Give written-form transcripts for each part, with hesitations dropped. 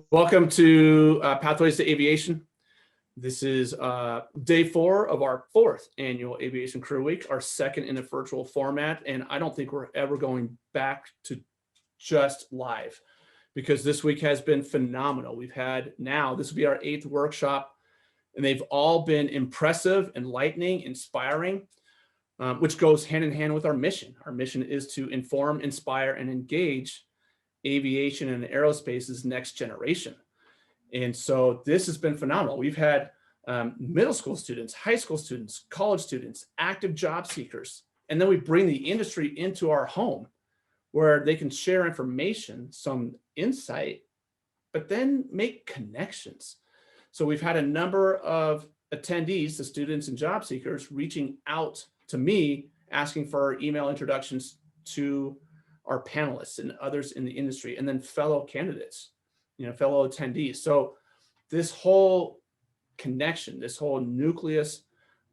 Welcome to Pathways to Aviation. This is day 4 of our 4th annual Aviation Career Week, our second in a virtual format. And I don't think we're ever going back to just live because this week has been phenomenal. We've had this will be our 8th workshop, and they've all been impressive, enlightening, inspiring, which goes hand in hand with our mission. Our mission is to inform, inspire, and engage aviation and aerospace's next generation. And so this has been phenomenal. We've had middle school students, high school students, college students, active job seekers, and then we bring the industry into our home where they can share information, some insight, but then make connections. So we've had a number of attendees, the students and job seekers, reaching out to me, asking for email introductions to our panelists and others in the industry, and then fellow candidates, fellow attendees. So this whole connection, this whole nucleus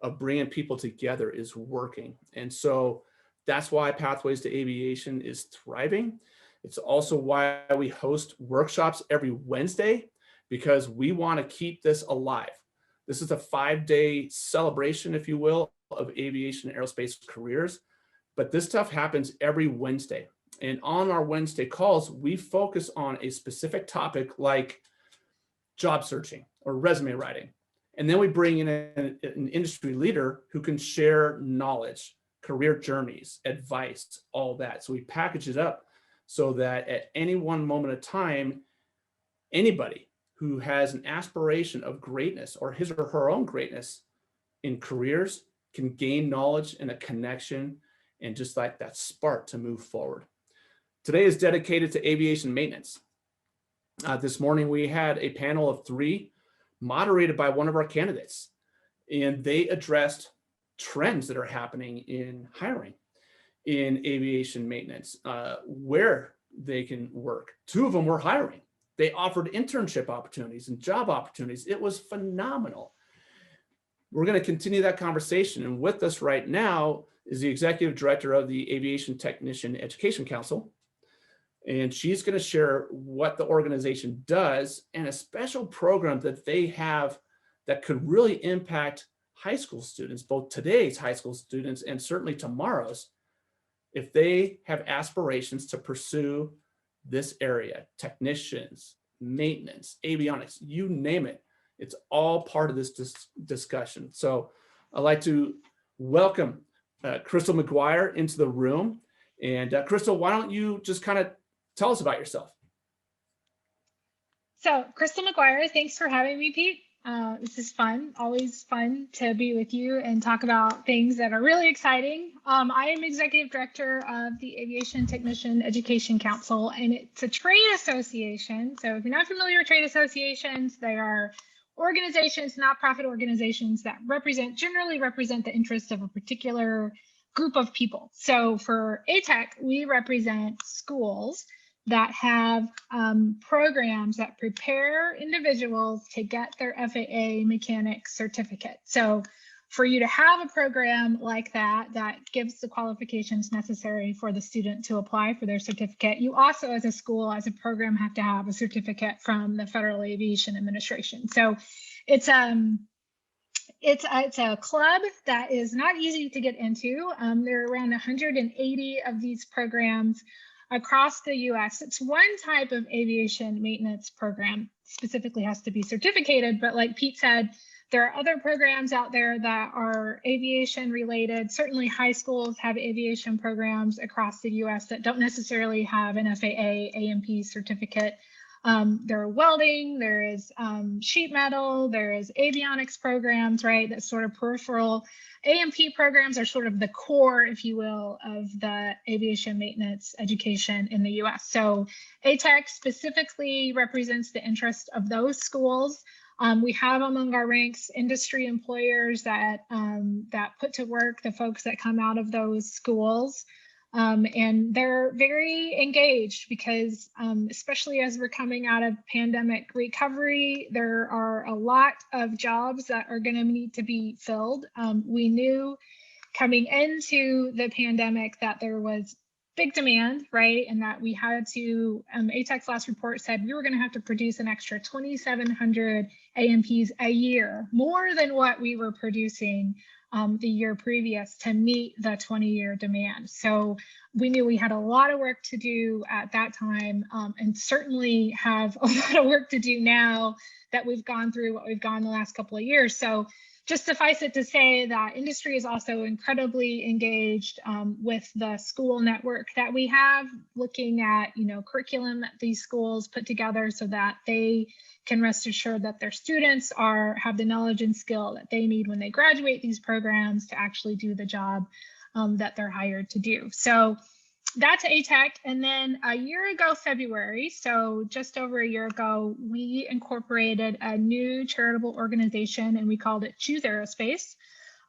of bringing people together is working. And so that's why Pathways to Aviation is thriving. It's also why we host workshops every Wednesday, because we want to keep this alive. This is a 5-day celebration, if you will, of aviation and aerospace careers. But this stuff happens every Wednesday. And on our Wednesday calls, we focus on a specific topic like job searching or resume writing. And then we bring in an industry leader who can share knowledge, career journeys, advice, all that. So we package it up so that at any one moment of time, anybody who has an aspiration of greatness or his or her own greatness in careers can gain knowledge and a connection and just like that spark to move forward. Today is dedicated to aviation maintenance. This morning we had a panel of 3 moderated by one of our candidates, and they addressed trends that are happening in hiring in aviation maintenance, where they can work. 2 of them were hiring. They offered internship opportunities and job opportunities. It was phenomenal. We're going to continue that conversation. And with us right now is the executive director of the Aviation Technician Education Council. And she's going to share what the organization does and a special program that they have that could really impact high school students, both today's high school students and certainly tomorrow's, if they have aspirations to pursue this area, technicians, maintenance, avionics, you name it. It's all part of this discussion. So I'd like to welcome Crystal McGuire into the room. And Crystal, why don't you just kind of tell us about yourself? So, Crystal McGuire, thanks for having me, Pete. This is fun, always fun to be with you and talk about things that are really exciting. I am executive director of the Aviation Technician Education Council, and it's a trade association. So if you're not familiar with trade associations, they are organizations, nonprofit organizations that generally represent the interests of a particular group of people. So for ATEC, we represent schools that have programs that prepare individuals to get their FAA mechanic certificate. So for you to have a program like that, that gives the qualifications necessary for the student to apply for their certificate, you also as a school, as a program, have to have a certificate from the Federal Aviation Administration. So it's a club that is not easy to get into. There are around 180 of these programs across the US. It's one type of aviation maintenance program, specifically has to be certificated, but like Pete said, there are other programs out there that are aviation related. Certainly high schools have aviation programs across the US that don't necessarily have an FAA A&P certificate. There are welding, there is sheet metal, there is avionics programs, right? That's sort of peripheral. A&P programs are sort of the core, if you will, of the aviation maintenance education in the US. So ATEC specifically represents the interest of those schools. We have among our ranks industry employers that put to work the folks that come out of those schools. And they're very engaged because especially as we're coming out of pandemic recovery, there are a lot of jobs that are going to need to be filled. We knew coming into the pandemic that there was big demand, right? And that we had to, ATEC's last report said we were going to have to produce an extra 2,700 AMPs a year, more than what we were producing the year previous to meet the 20-year demand. So we knew we had a lot of work to do at that time, and certainly have a lot of work to do now that we've gone through what we've gone the last couple of years. So just suffice it to say that industry is also incredibly engaged with the school network that we have, looking at, curriculum that these schools put together so that they can rest assured that their students have the knowledge and skill that they need when they graduate these programs to actually do the job that they're hired to do. So that's ATEC. And then a year ago, February, so just over a year ago, we incorporated a new charitable organization and we called it Choose Aerospace.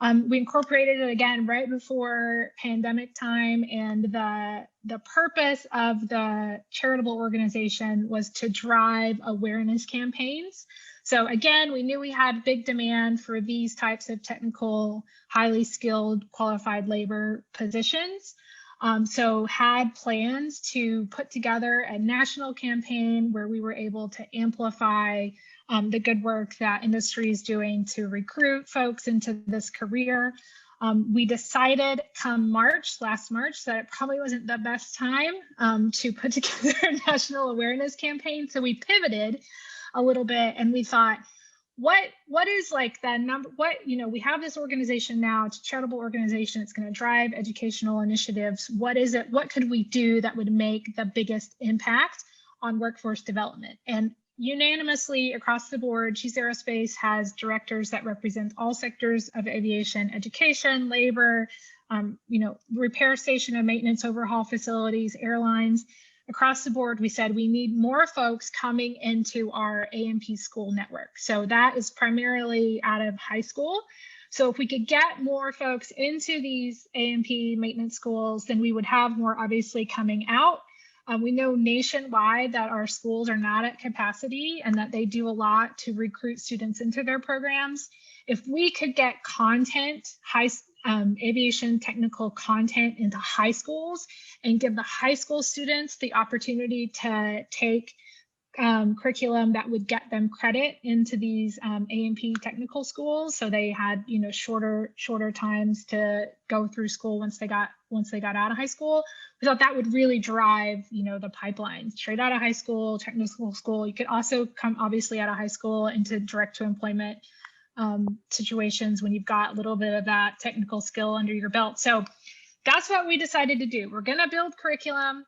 We incorporated it again right before pandemic time, and the purpose of the charitable organization was to drive awareness campaigns. So again, we knew we had big demand for these types of technical, highly skilled, qualified labor positions. So had plans to put together a national campaign where we were able to amplify the good work that industry is doing to recruit folks into this career. We decided come last March, that it probably wasn't the best time to put together a national awareness campaign. So we pivoted a little bit and we thought, what is like the number, we have this organization now, it's a charitable organization, it's going to drive educational initiatives. What is it? What could we do that would make the biggest impact on workforce development? And unanimously across the board, Choose Aerospace has directors that represent all sectors of aviation, education, labor, repair station and maintenance overhaul facilities, airlines. Across the board, we said we need more folks coming into our AMP school network. So that is primarily out of high school. So if we could get more folks into these AMP maintenance schools, then we would have more obviously coming out. We know nationwide that our schools are not at capacity and that they do a lot to recruit students into their programs. If we could get content, aviation technical content into high schools and give the high school students the opportunity to take curriculum that would get them credit into these AMP technical schools, so they had shorter times to go through school once they got out of high school. We thought that would really drive the pipeline straight out of high school, technical school. You could also come obviously out of high school into direct to employment situations when you've got a little bit of that technical skill under your belt. So that's what we decided to do. We're going to build curriculum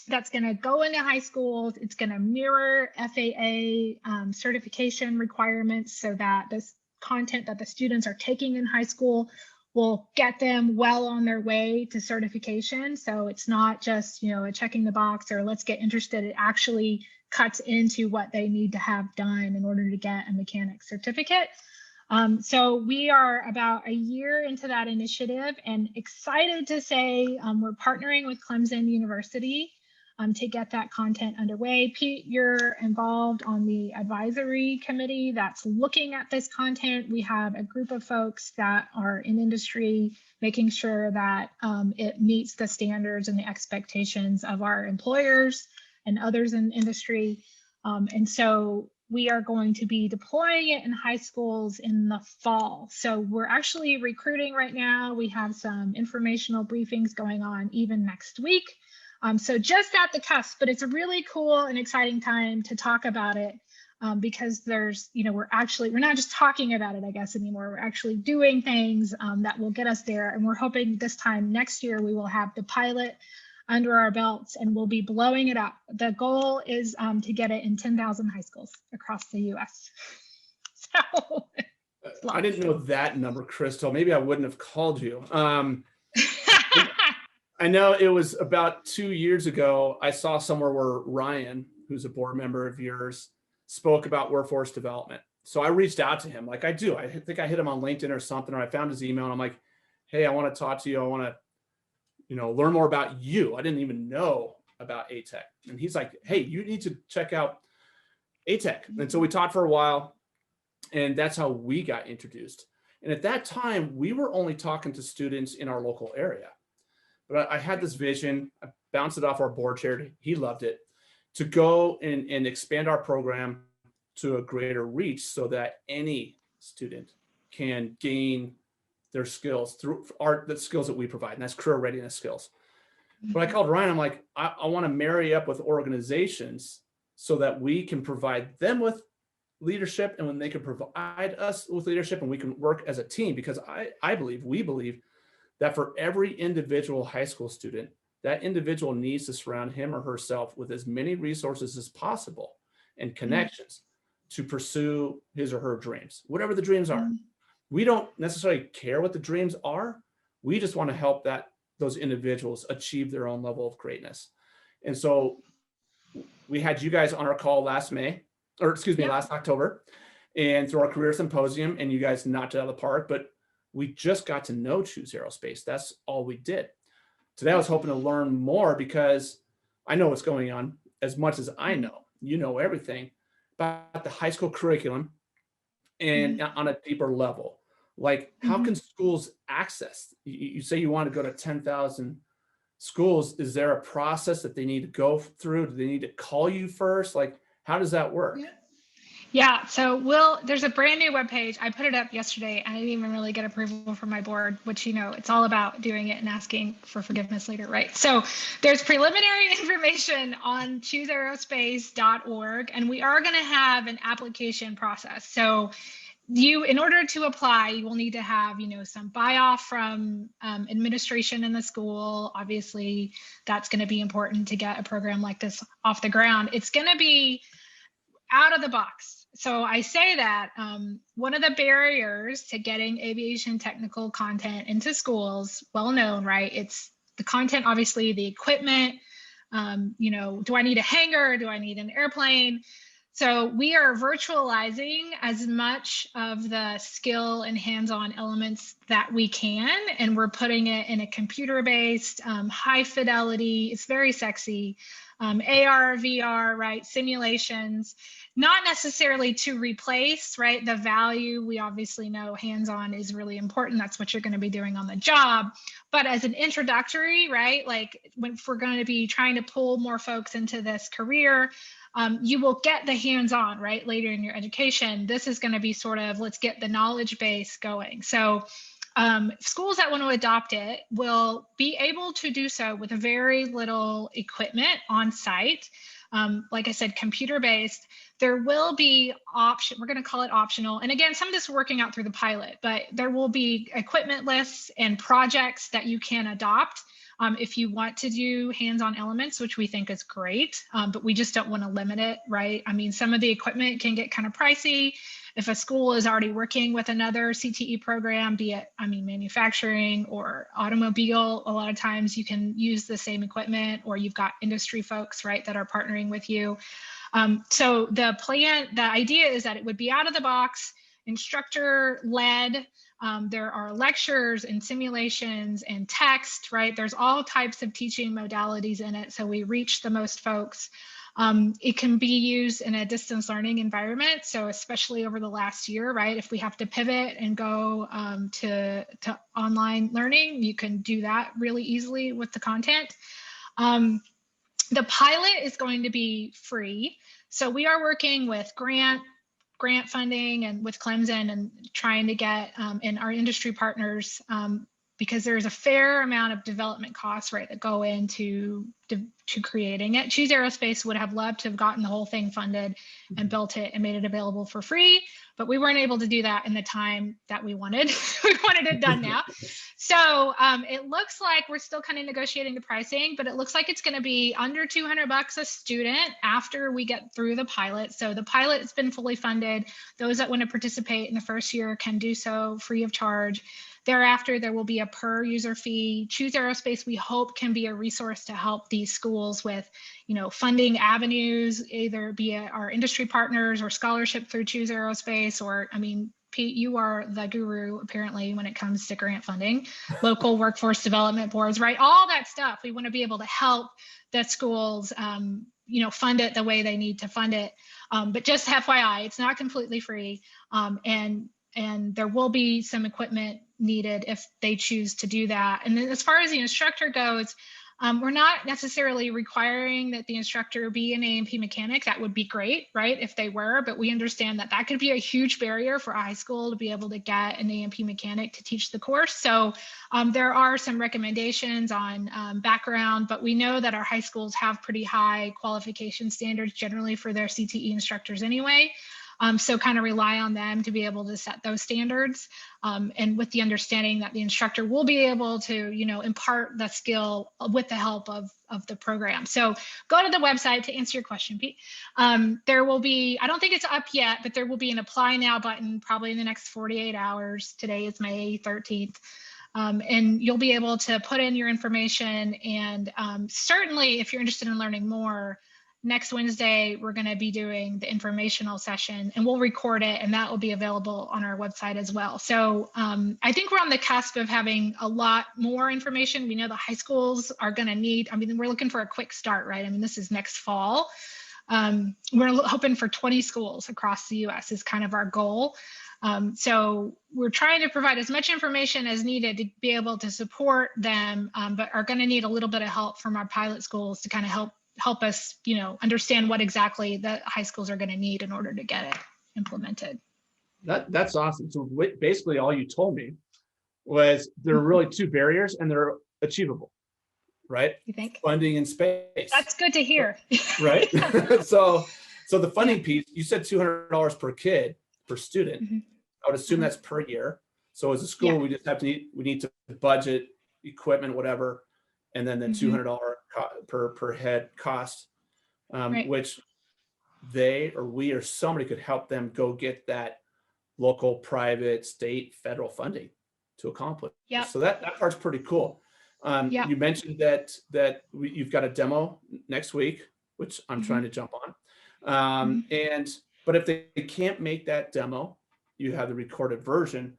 that's going to go into high schools. It's going to mirror FAA certification requirements so that this content that the students are taking in high school will get them well on their way to certification. So it's not just, a checking the box or let's get interested. It actually cuts into what they need to have done in order to get a mechanic certificate. So we are about a year into that initiative and excited to say we're partnering with Clemson University to get that content underway. Pete, you're involved on the advisory committee that's looking at this content. We have a group of folks that are in industry making sure that it meets the standards and the expectations of our employers and others in industry. And so we are going to be deploying it in high schools in the fall. So we're actually recruiting right now. We have some informational briefings going on even next week. So just at the cusp, but it's a really cool and exciting time to talk about it because there's, we're not just talking about it, I guess, anymore. We're actually doing things that will get us there. And we're hoping this time next year, we will have the pilot under our belts and we'll be blowing it up. The goal is to get it in 10,000 high schools across the US. So I didn't know that number, Crystal. Maybe I wouldn't have called you. I know it was about 2 years ago, I saw somewhere where Ryan, who's a board member of yours, spoke about workforce development. So I reached out to him like I do. I think I hit him on LinkedIn or something, or I found his email and I'm like, hey, I want to talk to you. I want to, learn more about you. I didn't even know about ATEC. And he's like, hey, you need to check out ATEC. And so we talked for a while and that's how we got introduced. And at that time, we were only talking to students in our local area. but I had this vision. I bounced it off our board chair. He loved it, to go and expand our program to a greater reach so that any student can gain their skills through the skills that we provide, and that's career readiness skills. But I called Ryan. I'm like, I want to marry up with organizations so that we can provide them with leadership, and when they can provide us with leadership, and we can work as a team, because we believe that for every individual high school student, that individual needs to surround him or herself with as many resources as possible and connections to pursue his or her dreams, whatever the dreams are. We don't necessarily care what the dreams are. We just want to help those individuals achieve their own level of greatness. And so we had you guys on our call last October, and through our career symposium, and you guys knocked it out of the park, but we just got to know Choose Aerospace. That's all we did. Today I was hoping to learn more, because I know what's going on as much as I know. You know everything about the high school curriculum, and on a deeper level. Like, how can schools access? You say you want to go to 10,000 schools. Is there a process that they need to go through? Do they need to call you first? Like, how does that work? Yeah, so there's a brand new webpage. I put it up yesterday. I didn't even really get approval from my board, which, it's all about doing it and asking for forgiveness later, right? So there's preliminary information on chooseaerospace.org, and we are going to have an application process. So in order to apply, you will need to have, some buy-off from administration in the school. Obviously, that's going to be important to get a program like this off the ground. It's going to be out of the box. So I say that one of the barriers to getting aviation technical content into schools, well known, right? It's the content, obviously, the equipment. Do I need a hangar? Do I need an airplane? So we are virtualizing as much of the skill and hands-on elements that we can, and we're putting it in a computer-based, high fidelity, it's very sexy, AR, VR, right, simulations, not necessarily to replace, right, the value. We obviously know hands-on is really important. That's what you're going to be doing on the job. But as an introductory, right, like if we're going to be trying to pull more folks into this career, you will get the hands-on, right, later in your education. This is going to be sort of, let's get the knowledge base going. So schools that want to adopt it will be able to do so with very little equipment on site. Like I said, computer-based. There will be we're going to call it optional. And again, some of this is working out through the pilot, but there will be equipment lists and projects that you can adopt if you want to do hands-on elements, which we think is great, but we just don't want to limit it, right? I mean, some of the equipment can get kind of pricey. If a school is already working with another CTE program, be it, manufacturing or automobile, a lot of times you can use the same equipment, or you've got industry folks, right, that are partnering with you. So the idea is that it would be out of the box, instructor led. There are lectures and simulations and text, right? There's all types of teaching modalities in it, so we reach the most folks. It can be used in a distance learning environment. So especially over the last year, right? If we have to pivot and go to online learning, you can do that really easily with the content. The pilot is going to be free. So we are working with grant funding and with Clemson and trying to get and our industry partners, because there's a fair amount of development costs, right, that go into to creating it. Choose Aerospace would have loved to have gotten the whole thing funded and built it and made it available for free, but we weren't able to do that in the time that we wanted. We wanted it done now. So it looks like we're still kind of negotiating the pricing, but it looks like it's going to be under $200 a student after we get through the pilot. So the pilot has been fully funded. Those that want to participate in the first year can do so free of charge. Thereafter, there will be a per user fee. Choose Aerospace, we hope, can be a resource to help these schools with, funding avenues, either be it our industry partners or scholarship through Choose Aerospace, or, Pete, you are the guru apparently when it comes to grant funding, local workforce development boards, right? All that stuff. We want to be able to help the schools, fund it the way they need to fund it. But just FYI, it's not completely free. And and there will be some equipment needed if they choose to do that. And then as far as the instructor goes, we're not necessarily requiring that the instructor be an A&P mechanic. That would be great, right, if they were, but we understand that that could be a huge barrier for a high school to be able to get an A&P mechanic to teach the course. So there are some recommendations on background, but we know that our high schools have pretty high qualification standards generally for their CTE instructors anyway. So kind of rely on them to be able to set those standards, and with the understanding that the instructor will be able to, impart the skill with the help of the program. So go to the website to answer your question, Pete. There will be, I don't think it's up yet, but there will be an apply now button probably in the next 48 hours. Today is May 13th. And you'll be able to put in your information, and certainly if you're interested in learning more, next Wednesday, we're going to be doing the informational session, and we'll record it, and that will be available on our website as well. So I think we're on the cusp of having a lot more information. We know the high schools are going to need, we're looking for a quick start, right? This is next fall. We're hoping for 20 schools across the US is kind of our goal. So we're trying to provide as much information as needed to be able to support them, but are going to need a little bit of help from our pilot schools to kind of help us, understand what exactly the high schools are going to need in order to get it implemented. That's awesome. So basically all you told me was there are really two barriers, and they're achievable, right? You think? Funding and space. That's good to hear. Right. So the funding piece, you said $200 per kid, per student. Mm-hmm. I would assume that's per year. So as a school, we just we need to budget equipment, whatever, and then the $200 per head cost, which they or we or somebody could help them go get that local, private, state, federal funding to accomplish. So that part's pretty cool. You mentioned that you've got a demo next week, which I'm trying to jump on. But if they can't make that demo, you have the recorded version.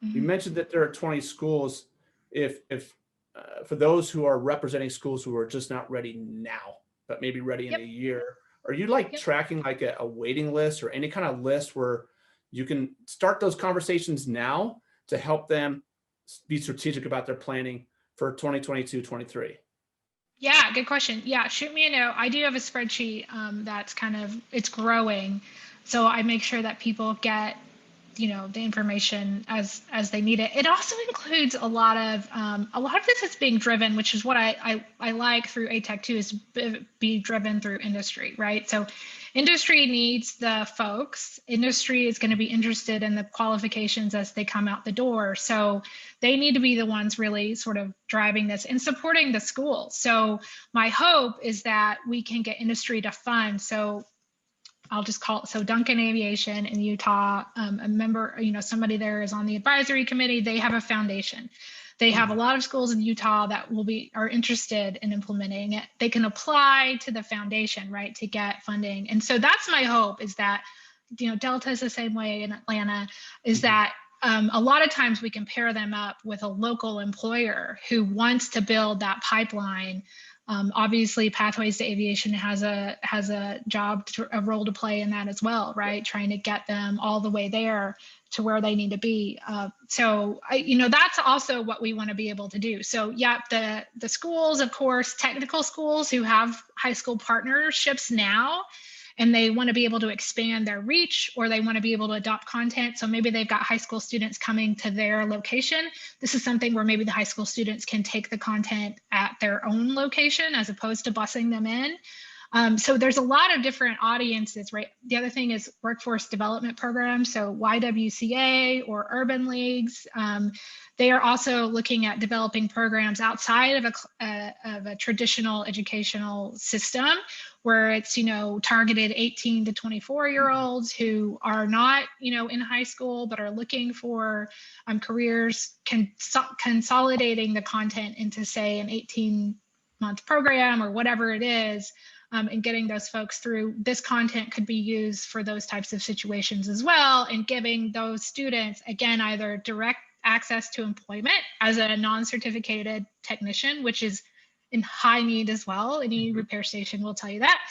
You mentioned that there are 20 schools. If for those who are representing schools who are just not ready now, but maybe ready in a year, are you tracking like a waiting list or any kind of list where you can start those conversations now to help them be strategic about their planning for 2022-23? Yeah, good question. Yeah, shoot me a note. I do have a spreadsheet that's it's growing. So I make sure that people get, the information as they need it. It also includes a lot of this is being driven, which is what I like through ATEC too, is be driven through industry, right? So industry needs the folks. Industry is going to be interested in the qualifications as they come out the door. So they need to be the ones really sort of driving this and supporting the school. So my hope is that we can get industry to fund. So I'll just call it, so Duncan Aviation in Utah, a member, somebody there is on the advisory committee. They have a foundation. They have a lot of schools in Utah that are interested in implementing it. They can apply to the foundation, right, to get funding. And so that's my hope, is that, Delta is the same way in Atlanta, is that a lot of times we can pair them up with a local employer who wants to build that pipeline. Obviously, Pathways to Aviation has a a role to play in that as well, right? Trying to get them all the way there to where they need to be. So that's also what we want to be able to do. So the schools, of course, technical schools who have high school partnerships now, and they want to be able to expand their reach, or they want to be able to adopt content. So maybe they've got high school students coming to their location. This is something where maybe the high school students can take the content at their own location as opposed to busing them in. So there's a lot of different audiences, right? The other thing is workforce development programs. So YWCA or urban leagues. They are also looking at developing programs outside of a traditional educational system, where it's, targeted 18 to 24-year-olds who are not, in high school, but are looking for careers, consolidating the content into, say, an 18-month program or whatever it is, and getting those folks through. This content could be used for those types of situations as well, and giving those students, again, either direct access to employment as a non-certificated technician, which is in high need as well. Any repair station will tell you that.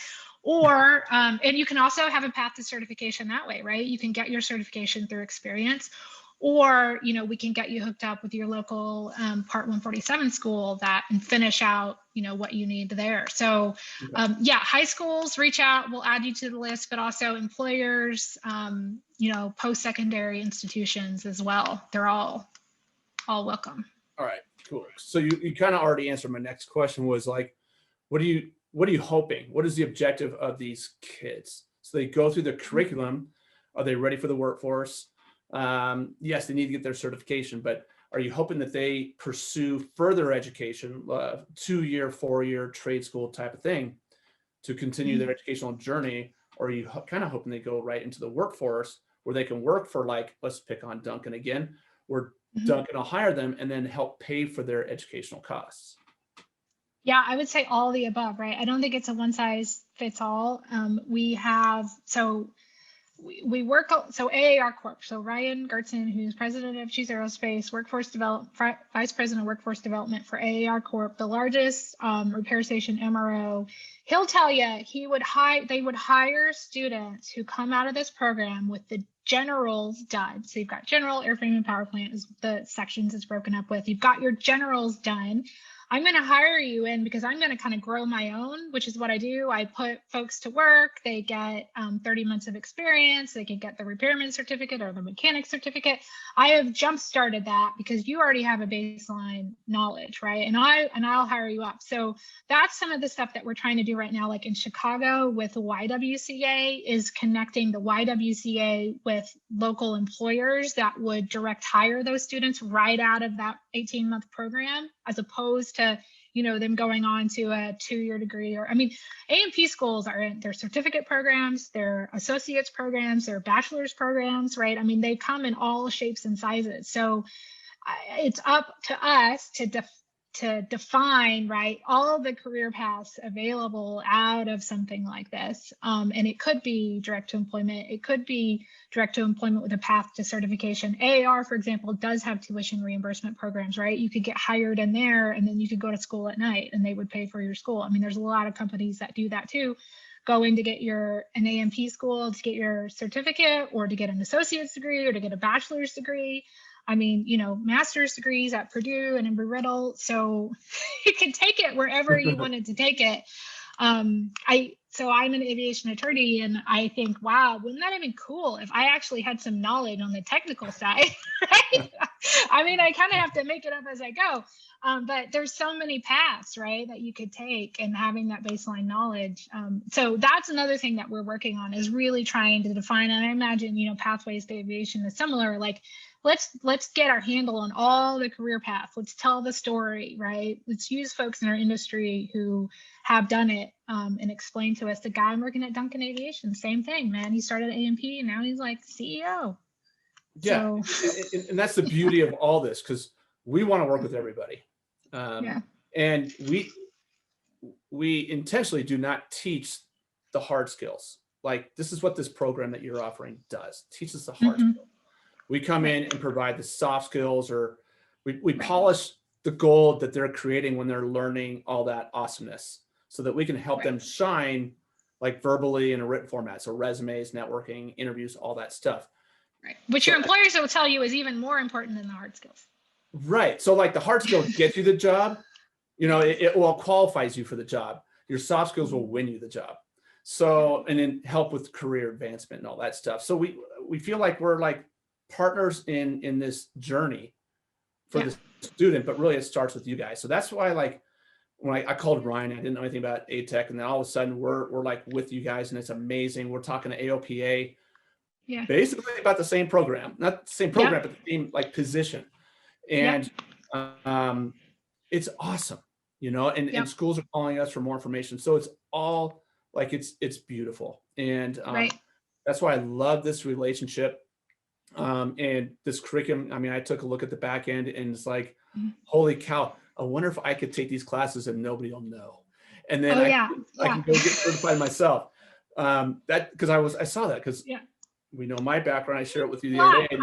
Or, and you can also have a path to certification that way, right? You can get your certification through experience, or, you know, we can get you hooked up with your local Part 147 school that and finish out, you know, what you need there. So yeah, high schools, reach out, we'll add you to the list, but also employers, you know, post-secondary institutions as well. They're all welcome. All right, cool. So you kind of already answered my next question, was like, what are you hoping? What is the objective of these kids? So they go through the curriculum. Are they ready for the workforce? Yes, they need to get their certification, but are you hoping that they pursue further education, 2-year, 4-year trade school type of thing to continue their educational journey? Or are you kind of hoping they go right into the workforce where they can work for, like, let's pick on Duncan again, where Duncan will hire them and then help pay for their educational costs? Yeah, I would say all of the above, right? I don't think it's a one size fits all. We have, so we work, so AAR Corp. So Ryan Gertzen, who's president of Choose Aerospace, vice president of workforce development for AAR Corp, the largest repair station MRO. He'll tell you they would hire students who come out of this program with the generals done. So you've got general, airframe, and power plant is the sections it's broken up with. You've got your generals done. I'm going to hire you in because I'm going to kind of grow my own, which is what I do. I put folks to work. They get 30 months of experience. They can get the repairman certificate or the mechanic certificate. I have jump started that because you already have a baseline knowledge, right? And I'll hire you up. So that's some of the stuff that we're trying to do right now. Like in Chicago with the YWCA, is connecting the YWCA with local employers that would direct hire those students right out of that 18-month program, as opposed to, you know, them going on to a 2-year degree. Or, I mean, A&P schools are in their certificate programs, their associates programs, their bachelor's programs, right? I mean, they come in all shapes and sizes. So it's up to us to define, right, all the career paths available out of something like this. And it could be direct to employment. It could be direct to employment with a path to certification. AAR, for example, does have tuition reimbursement programs, right? You could get hired in there and then you could go to school at night and they would pay for your school. I mean, there's a lot of companies that do that too. Going to get an A&P school to get your certificate, or to get an associate's degree, or to get a bachelor's degree. I mean, you know, master's degrees at Purdue and Embry-Riddle. So you can take it wherever you wanted to take it. So I'm an aviation attorney, and I think, wow, wouldn't that have been cool if I actually had some knowledge on the technical side, right? I mean, I kind of have to make it up as I go. But there's so many paths, right, that you could take, and having that baseline knowledge. So that's another thing that we're working on, is really trying to define. And I imagine, you know, Pathways to Aviation is similar. Like, let's get our handle on all the career paths. Let's tell the story, right? Let's use folks in our industry who have done it, and explain to us. The guy I'm working at Duncan Aviation, same thing, man. He started at A&P and now he's like CEO. Yeah, so, and that's the beauty of all this, because we want to work with everybody. And we intentionally do not teach the hard skills. Like, this is what this program that you're offering does. Teaches the hard skills. We come in and provide the soft skills, or we polish the gold that they're creating when they're learning all that awesomeness, so that we can help them shine, like, verbally in a written format. So resumes, networking, interviews, all that stuff. Right. Which your employers will tell you is even more important than the hard skills. Right. So, like, the hard skills get you the job. You know, it all qualifies you for the job. Your soft skills will win you the job. So, and then help with career advancement and all that stuff. So we feel like we're like partners in this journey for the student, but really it starts with you guys. So that's why, like, when I called Ryan, I didn't know anything about ATEC, and then all of a sudden we're like with you guys, and it's amazing. We're talking to AOPA, basically about the same program, not the same program, but the same, like, position. And it's awesome, you know, and schools are calling us for more information. So it's all like, it's beautiful. And that's why I love this relationship. And this curriculum. I mean, I took a look at the back end, and it's like, holy cow, I wonder if I could take these classes and nobody will know. And then I can go get certified myself. That, because I saw that, because we know my background. I shared it with you the other day.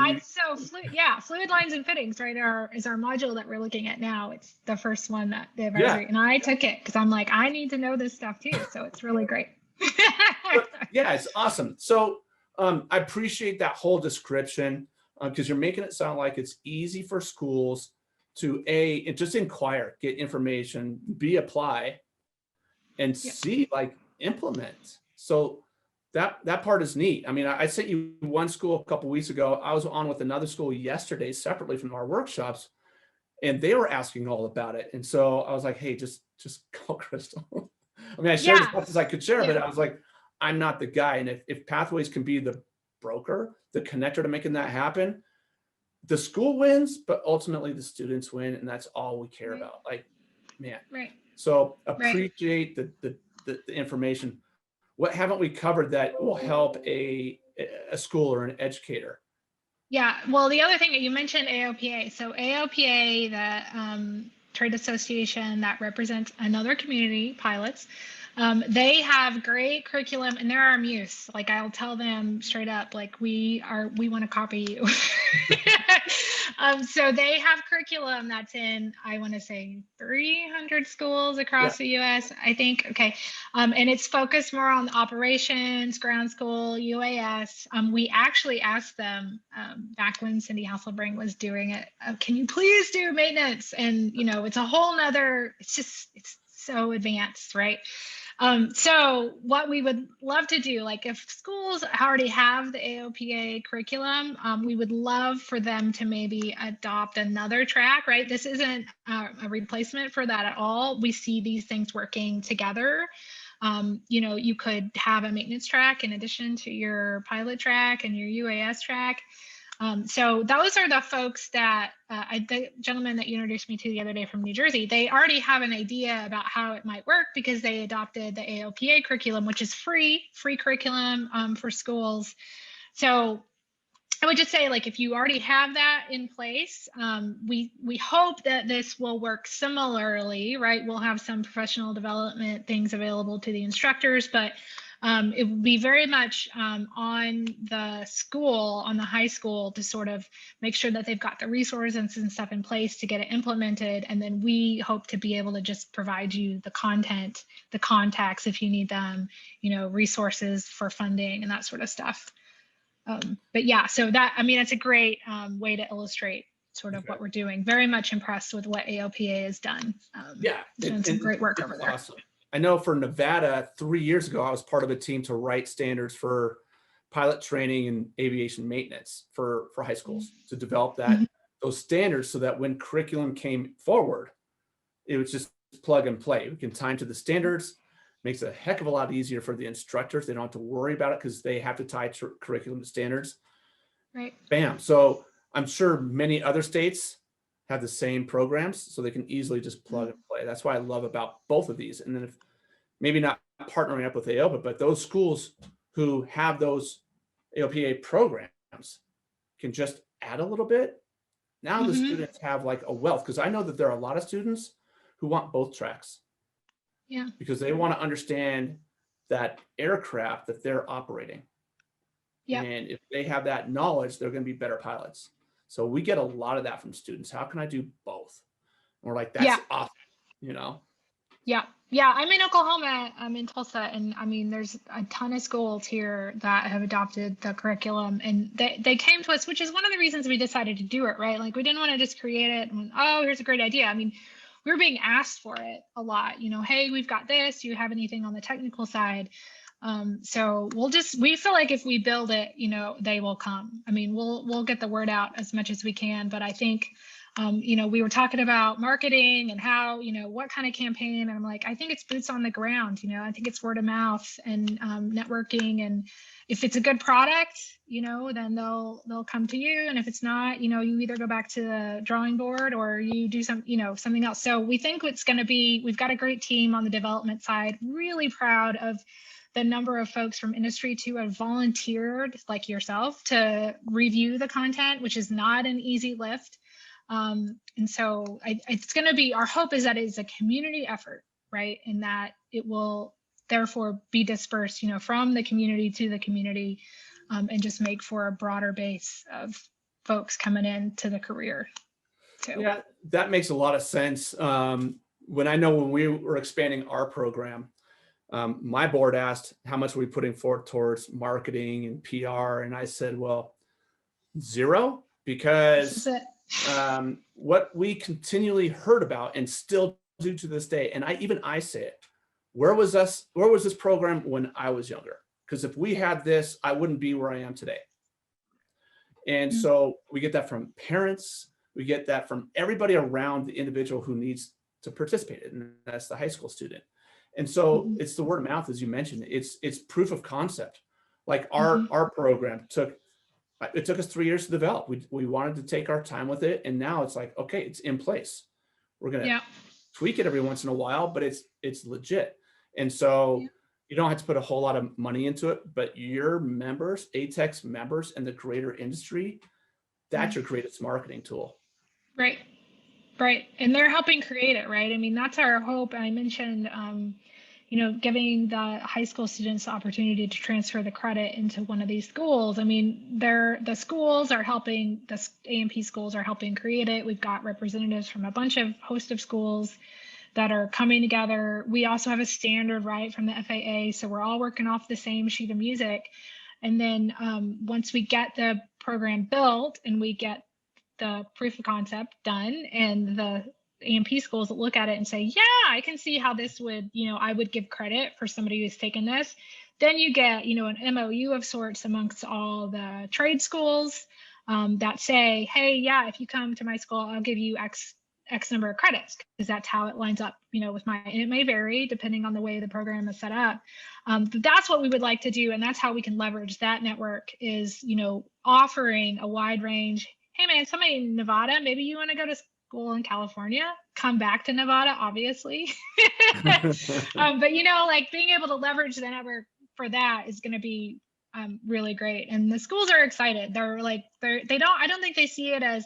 Fluid lines and fittings, right, is our module that we're looking at now. It's the first one that the advisory, and I took it because I'm like, I need to know this stuff too. So it's really great. But yeah, it's awesome. So I appreciate that whole description because you're making it sound like it's easy for schools to just inquire, get information, B, apply, and Yep. C, like implement. So that part is neat. I mean, I sent you one school a couple weeks ago. I was on with another school yesterday separately from our workshops, and they were asking all about it. And so I was like, hey, just call Crystal. I mean, I shared as Yeah. much as I could share, but Yeah. I was like, I'm not the guy. And if Pathways can be the broker, the connector to making that happen, the school wins, but ultimately the students win. And that's all we care Right. about. Like, man. Right. So Right. appreciate the information. What haven't we covered that will help a school or an educator? Yeah, well, the other thing that you mentioned, AOPA. So AOPA, the trade association that represents another community, pilots, they have great curriculum, and they're our muse. Like, I'll tell them straight up, like, we want to copy you. So they have curriculum that's in, I want to say 300 schools across the US, I think. Okay. And it's focused more on operations, ground school, UAS. We actually asked them back when Cindy Hasselbring was doing it, can you please do maintenance? And, it's a whole nother, it's so advanced, right? So what we would love to do, like if schools already have the AOPA curriculum, we would love for them to maybe adopt another track, right? This isn't a replacement for that at all. We see these things working together. You could have a maintenance track in addition to your pilot track and your UAS track. So those are the folks that the gentleman that you introduced me to the other day from New Jersey, they already have an idea about how it might work because they adopted the AOPA curriculum, which is free curriculum for schools. So I would just say, like, if you already have that in place, we hope that this will work similarly, right? We'll have some professional development things available to the instructors, but it will be very much on the school, on the high school, to sort of make sure that they've got the resources and stuff in place to get it implemented. And then we hope to be able to just provide you the content, the contacts if you need them, resources for funding and that sort of stuff. But yeah, so that, I mean, it's a great way to illustrate sort of what we're doing. Very much impressed with what AOPA has done. Yeah, doing some great work over there. Awesome. I know for Nevada, 3 years ago, I was part of a team to write standards for pilot training and aviation maintenance for high schools to develop those standards so that when curriculum came forward, it was just plug and play. We can time to the standards, makes it a heck of a lot easier for the instructors. They don't have to worry about it because they have to tie curriculum to standards. Right. Bam. So I'm sure many other states have the same programs, so they can easily just plug and play. That's what I love about both of these. And then if maybe not partnering up with AOPA, but those schools who have those AOPA programs can just add a little bit. Now the students have like a wealth, because I know that there are a lot of students who want both tracks. Yeah. Because they want to understand that aircraft that they're operating. Yeah. And if they have that knowledge, they're going to be better pilots. So we get a lot of that from students. How can I do both? And we're like, that's awesome, Yeah. Yeah. I'm in Oklahoma. I'm in Tulsa. And I mean, there's a ton of schools here that have adopted the curriculum, and they came to us, which is one of the reasons we decided to do it, right? Like, we didn't want to just create it and, oh, here's a great idea. I mean, we were being asked for it a lot, hey, we've got this, do you have anything on the technical side? So we feel like if we build it, they will come. I mean, we'll get the word out as much as we can, but I think, we were talking about marketing and how, what kind of campaign, and I'm like, I think it's boots on the ground. I think it's word of mouth and networking, and if it's a good product, then they'll come to you, and if it's not, you either go back to the drawing board or you do something else. So we think it's going to be, we've got a great team on the development side. Really proud of the number of folks from industry who have volunteered, like yourself, to review the content, which is not an easy lift. And so it's going to be, our hope is that it's a community effort, right? And that it will therefore be dispersed, from the community to the community, and just make for a broader base of folks coming into the career. So. Yeah, that makes a lot of sense. When we were expanding our program, My board asked how much are we putting forth towards marketing and PR, and I said, well, 0, This is because it. what we continually heard about and still do to this day, and I say it, where was this program when I was younger? Because if we had this, I wouldn't be where I am today. And Mm. so we get that from parents, we get that from everybody around the individual who needs to participate, and that's the high school student. And so Mhm. it's the word of mouth, as you mentioned. It's proof of concept. Like Mhm. our program took us 3 years to develop. We wanted to take our time with it, and now it's like, okay, it's in place. We're gonna Yeah. tweak it every once in a while, but it's legit. And Yeah. so you don't have to put a whole lot of money into it, but your members, ATEX members, and the greater industry, that's Mm. your greatest marketing tool. Right. Right. And they're helping create it, right? I mean, that's our hope. I mentioned, giving the high school students the opportunity to transfer the credit into one of these schools. I mean, the schools are helping, the AMP schools are helping create it. We've got representatives from a bunch of host of schools that are coming together. We also have a standard, right, from the FAA. So we're all working off the same sheet of music. And then once we get the program built and we get the proof of concept done, and the AMP schools that look at it and say, yeah, I can see how this would, I would give credit for somebody who's taken this. Then you get, an MOU of sorts amongst all the trade schools that say, hey, yeah, if you come to my school, I'll give you X number of credits, because that's how it lines up, with and it may vary depending on the way the program is set up. But that's what we would like to do. And that's how we can leverage that network, is, offering a wide range. Hey man, somebody in Nevada, maybe you want to go to school in California, come back to Nevada, obviously. But like being able to leverage the network for that is going to be really great. And the schools are excited. I don't think they see it as,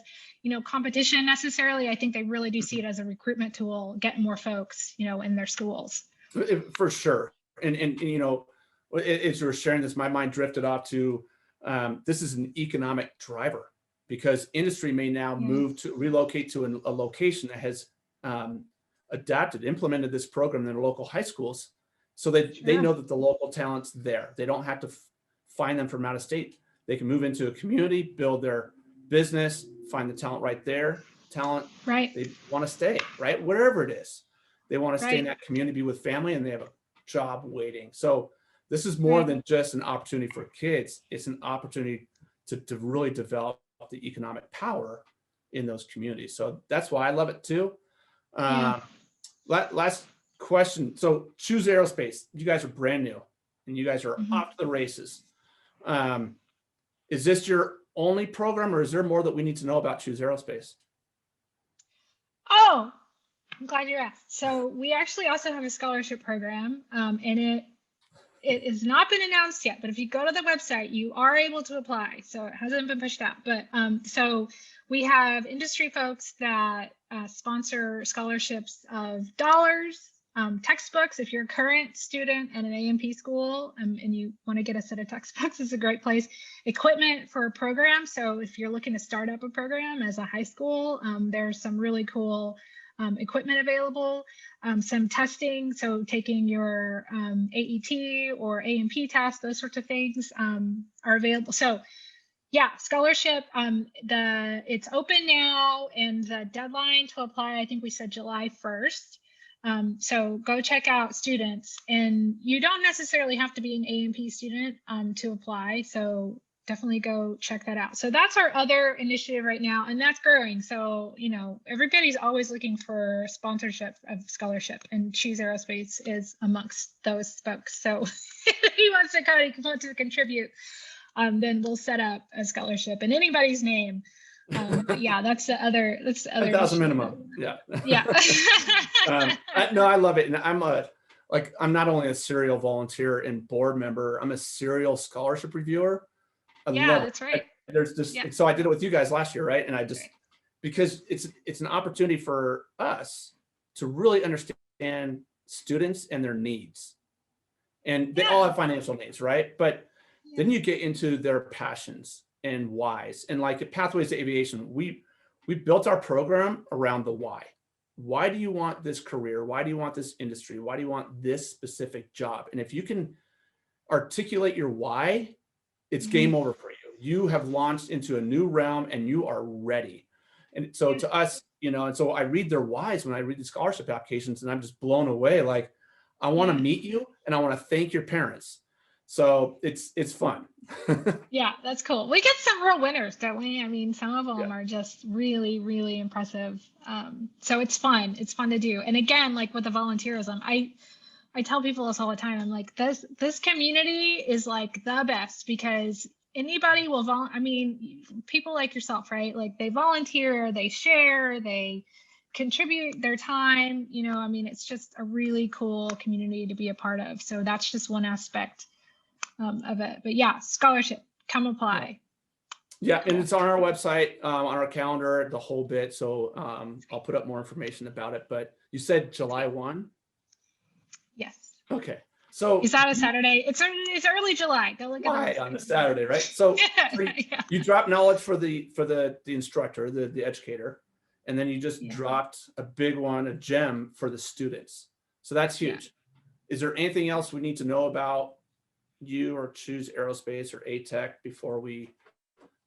competition necessarily. I think they really do see it as a recruitment tool, getting more folks, in their schools. For sure. And as you were sharing this, my mind drifted off to, this is an economic driver, because industry may now relocate to a location that has implemented this program in their local high schools, so that they know that the local talent's there. They don't have to find them from out of state. They can move into a community, build their business, find the talent right there. Right. They want to stay, right? Wherever it is. They want to stay in Right. that community, be with family, and they have a job waiting. So this is more than just an opportunity for kids. It's an opportunity to really develop the economic power in those communities. So that's why I love it too. Last question. So Choose Aerospace, you guys are brand new and you guys are off to the races. Is this your only program, or is there more that we need to know about Choose Aerospace? Oh, I'm glad you asked. So we actually also have a scholarship program, and it has not been announced yet, but if you go to the website, you are able to apply. So it hasn't been pushed out, but so we have industry folks that sponsor scholarships of dollars, textbooks. If you're a current student at an AMP school and you want to get a set of textbooks, it's a great place. Equipment for a program. So if you're looking to start up a program as a high school, there's some really cool equipment available, some testing, so taking your AET or AMP test, those sorts of things are available. So yeah, scholarship, it's open now, and the deadline to apply, I think we said July 1st. So go check out students, and you don't necessarily have to be an AMP student to apply. So definitely go check that out. So that's our other initiative right now, and that's growing. So, everybody's always looking for sponsorship of scholarship, and Choose Aerospace is amongst those folks. So if he wants to contribute, then we'll set up a scholarship in anybody's name. But yeah, that's the other 1,000 minimum. Yeah. Yeah. No, I love it. And I'm not only a serial volunteer and board member, I'm a serial scholarship reviewer. I love that's it. right. There's just, so I did it with you guys last year, right? And I just, because it's an opportunity for us to really understand students and their needs. And they all have financial needs, right? But then you get into their passions and whys. And like at Pathways to Aviation, we built our program around the why. why do you want this career? Why do you want this industry? Why do you want this specific job? And if you can articulate your why, it's game over for you. You have launched into a new realm and you are ready. And so to us, you know, and so I read their whys when I read the scholarship applications, and I'm just blown away. Like, I want to meet you and I want to thank your parents. So it's fun. Yeah, that's cool. We get some real winners, don't we? I mean, some of them are just really, really impressive. So it's fun. It's fun to do. And again, like with the volunteerism, I tell people this all the time. I'm like, this community is like the best, because anybody will I mean, people like yourself, right? Like, they volunteer, they share, they contribute their time. You know, I mean, it's just a really cool community to be a part of. So that's just one aspect of it. But yeah, scholarship, come apply. Yeah, and it's on our website, on our calendar, the whole bit. So I'll put up more information about it. But you said July 1? Yes. Okay. So is that a Saturday? It's early July. Go look at it on the Saturday, right? So, you drop knowledge for the instructor, the educator, and then you just dropped a big one, a gem for the students. So that's huge. Is there anything else we need to know about you or Choose Aerospace or ATEC before we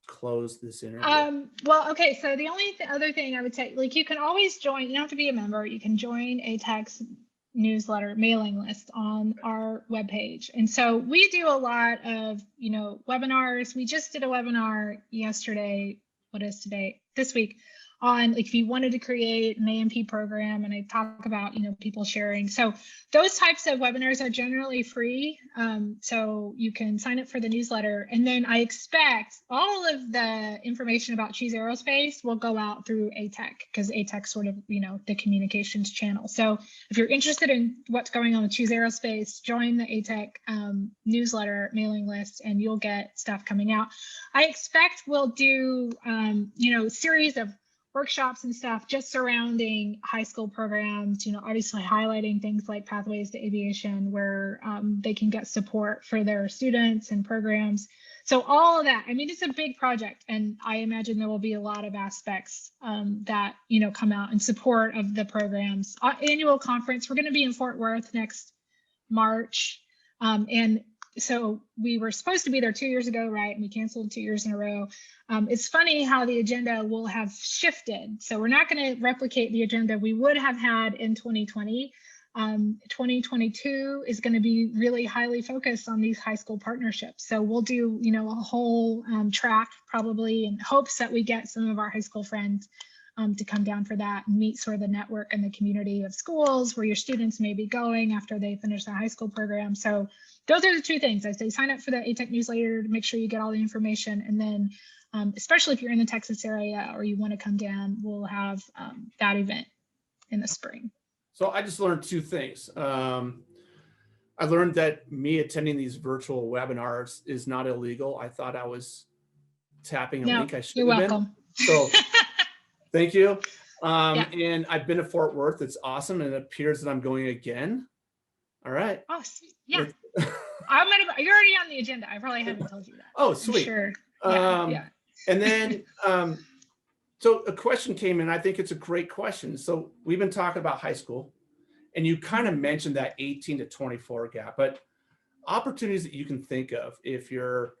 close this interview? Well, okay. So the only other thing I would say, like, you can always join. You don't have to be a member. You can join ATEC's newsletter mailing list on our webpage. And so we do a lot of, you know, webinars. We just did a webinar yesterday. What is today? This week, on, like, if you wanted to create an A&P program, and I talk about, you know, people sharing. So those types of webinars are generally free. So you can sign up for the newsletter. And then I expect all of the information about Choose Aerospace will go out through ATEC, because ATEC sort of, you know, the communications channel. So if you're interested in what's going on with Choose Aerospace, join the ATEC newsletter mailing list, and you'll get stuff coming out. I expect we'll do, you know, series of workshops and stuff just surrounding high school programs, you know, obviously highlighting things like Pathways to Aviation, where they can get support for their students and programs. So all of that, I mean, it's a big project, and I imagine there will be a lot of aspects that, you know, come out in support of the programs. Our annual conference, we're going to be in Fort Worth next March. And so we were supposed to be there 2 years ago, right? And we canceled 2 years in a row. It's funny how the agenda will have shifted. So we're not going to replicate the agenda we would have had in 2020. 2022 is going to be really highly focused on these high school partnerships. So we'll do, you know, a whole track probably, in hopes that we get some of our high school friends to come down for that and meet sort of the network and the community of schools where your students may be going after they finish their high school program. So those are the two things. I say sign up for the ATEC newsletter to make sure you get all the information. And then especially if you're in the Texas area or you want to come down, we'll have that event in the spring. So I just learned two things. I learned that me attending these virtual webinars is not illegal. I thought I was tapping a link I shouldn't have been. So thank you. And I've been to Fort Worth. It's awesome. And it appears that I'm going again. All right. Oh, yeah. You're already on the agenda. I probably haven't told you that. Oh, sweet. I'm sure. And then, so a question came in. I think it's a great question. So we've been talking about high school, and you kind of mentioned that 18 to 24 gap, but opportunities that you can think of if you're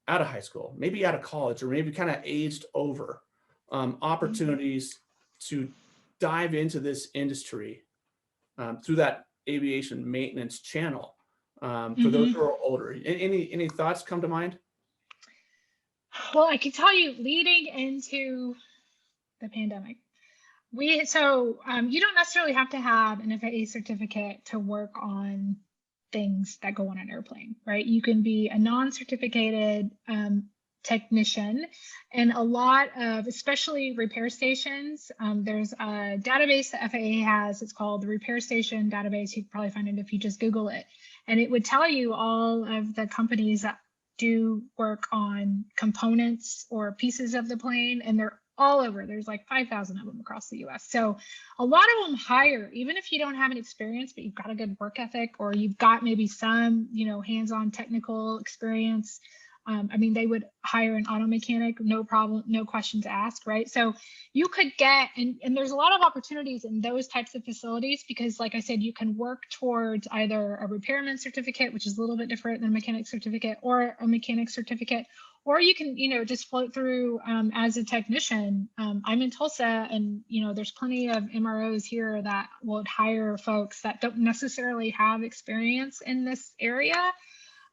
out of high school, maybe out of college, or maybe kind of aged over, opportunities to dive into this industry through that aviation maintenance channel for those who are older. Any thoughts come to mind? Well, I can tell you, leading into the pandemic, you don't necessarily have to have an FAA certificate to work on things that go on an airplane, right? You can be a non-certificated technician, and a lot of, especially repair stations, there's a database that FAA has. It's called the Repair Station Database. You can probably find it if you just Google it, and it would tell you all of the companies that do work on components or pieces of the plane, and they're all over. There's like 5,000 of them across the US. So a lot of them hire, even if you don't have an experience, but you've got a good work ethic, or you've got maybe some, you know, hands-on technical experience. I mean, they would hire an auto mechanic, no problem, no questions asked, right? So you could get, and there's a lot of opportunities in those types of facilities because, like I said, you can work towards either a repairman certificate, which is a little bit different than a mechanic certificate, or a mechanic certificate, or you can, just float through as a technician. I'm in Tulsa, and there's plenty of MROs here that would hire folks that don't necessarily have experience in this area.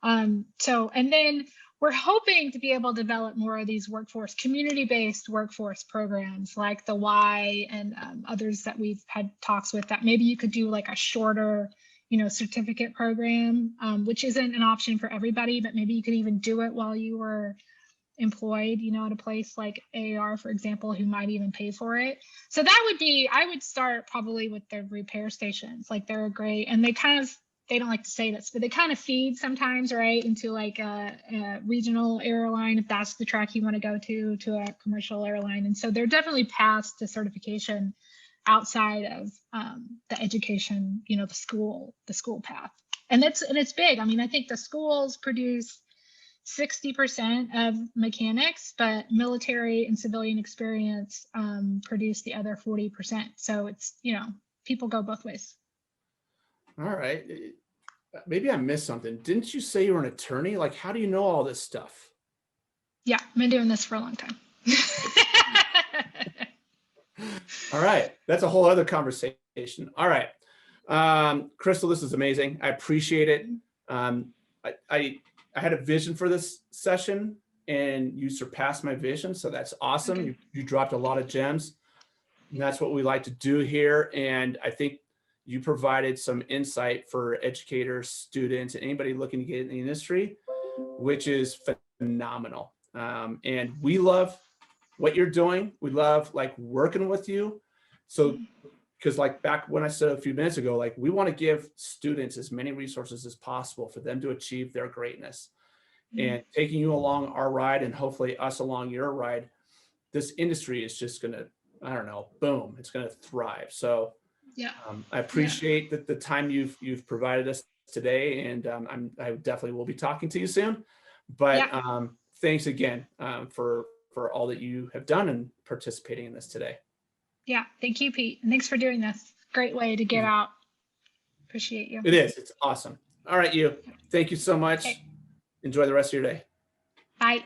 And then we're hoping to be able to develop more of these community-based workforce programs like the Y and others that we've had talks with, that maybe you could do like a shorter, certificate program, which isn't an option for everybody, but maybe you could even do it while you were employed, at a place like AAR, for example, who might even pay for it. So that would be, I would start probably with the repair stations. Like they're great, and they don't like to say this, but they kind of feed sometimes, right, into like a regional airline, if that's the track you want to go to a commercial airline. And so they're definitely paths to certification outside of the education, the school path. And it's big. I mean, I think the schools produce 60% of mechanics, but military and civilian experience produce the other 40%. So it's, people go both ways. All right. Maybe I missed something. Didn't you say you were an attorney? Like, how do you know all this stuff? Yeah, I've been doing this for a long time. All right. That's a whole other conversation. All right. Crystal, this is amazing. I appreciate it. I had a vision for this session and you surpassed my vision. So that's awesome. Okay. You dropped a lot of gems, and that's what we like to do here. And I think you provided some insight for educators, students, and anybody looking to get in the industry, which is phenomenal. And we love what you're doing. We love like working with you. So, because like back when I said a few minutes ago, like we want to give students as many resources as possible for them to achieve their greatness. And taking you along our ride and hopefully us along your ride, this industry is just going to, I don't know, boom, it's going to thrive. So yeah, I appreciate the time you've provided us today, and I definitely will be talking to you soon. But thanks again for all that you have done and participating in this today. Yeah, thank you, Pete. And thanks for doing this. Great way to get out. Appreciate you. It is. It's awesome. All right, you. Thank you so much. Okay. Enjoy the rest of your day. Bye.